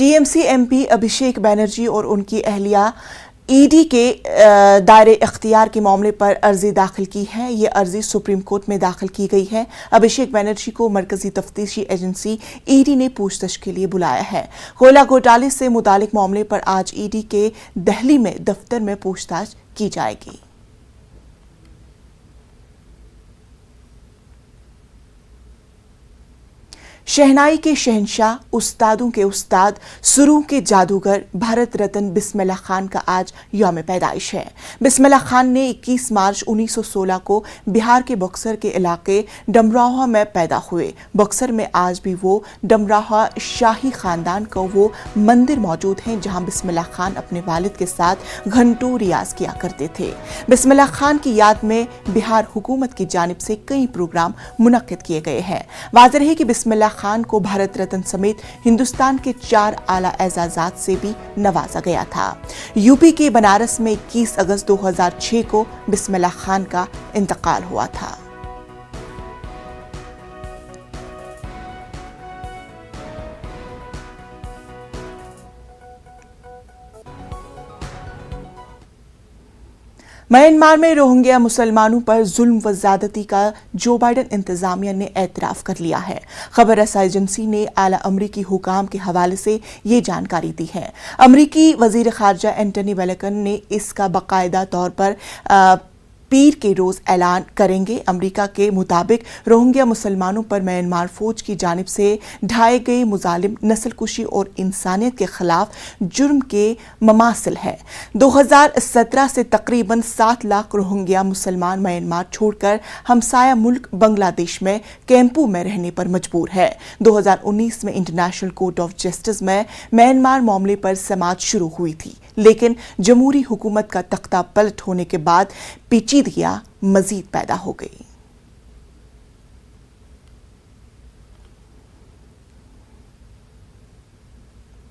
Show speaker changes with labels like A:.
A: TMC MP अभिषेक बैनर्जी और उनकी अहलिया ED के दायरे इख्तियार के मामले पर अर्जी दाखिल की है। ये अर्जी सुप्रीम कोर्ट में दाखिल की गई है। अभिषेक बैनर्जी को मरकजी तफ्तीशी एजेंसी ईडी ने पूछताछ के लिए बुलाया है। कोयला घोटाले से मुतालिक मामले पर आज ईडी के दिल्ली में दफ्तर में पूछताछ की जाएगी। शहनाई के शहंशाह, उस्तादों के उस्ताद, सुरूं के जादूगर भारत रत्न बिस्मिल्लाह खान का आज यौम पैदाइश है। बिस्मिल्लाह खान ने 21 मार्च 1916 को बिहार के बक्सर के इलाके डमराहा में पैदा हुए। बक्सर में आज भी वो डमराहा शाही खानदान का वो मंदिर मौजूद है जहां बिस्मिल्लाह खान अपने वालिद के साथ घंटों रियाज किया करते थे। बिस्मिल्लाह खान की याद में बिहार हुकूमत की जानिब से कई प्रोग्राम मुनक्किद किए गए हैं। वाज़ेह है कि बिस्मिल्लाह खान को भारत रत्न समेत हिंदुस्तान के 4 आला एजाजात से भी नवाजा गया था। यूपी के बनारस में 21 अगस्त 2006 को बिस्मिल्लाह खान का इंतकाल हुआ था। म्यांमार में रोहिंग्या मुसलमानों पर जुल्म व ज़्यादती का जो बाइडन इंतजामिया ने एतराफ़ कर लिया है। खबर रसा एजेंसी ने आला अमरीकी हुकाम के हवाले से ये जानकारी दी है। अमरीकी वज़ीर ख़ारजा एंटनी ब्लिंकन ने इसका बाकायदा तौर पर पीर के रोज़ ऐलान करेंगे। अमेरिका के मुताबिक रोहिंग्या मुसलमानों पर म्यांमार फौज की जानिब से ढाए गए मुजालिम नस्लकुशी और इंसानियत के खिलाफ जुर्म के ममासिल है। 2017 से तकरीबन 7 लाख रोहिंग्या मुसलमान म्यांमार छोड़कर हमसाया मुल्क बांग्लादेश में कैंपों में रहने पर मजबूर है। 2019 में इंटरनेशनल कोर्ट ऑफ जस्टिस में म्यांमार मामले पर समाअत शुरू हुई थी, लेकिन जमहूरी हुकूमत का तख्ता पलट होने के बाद पेचीदगियां मजीद पैदा हो गई।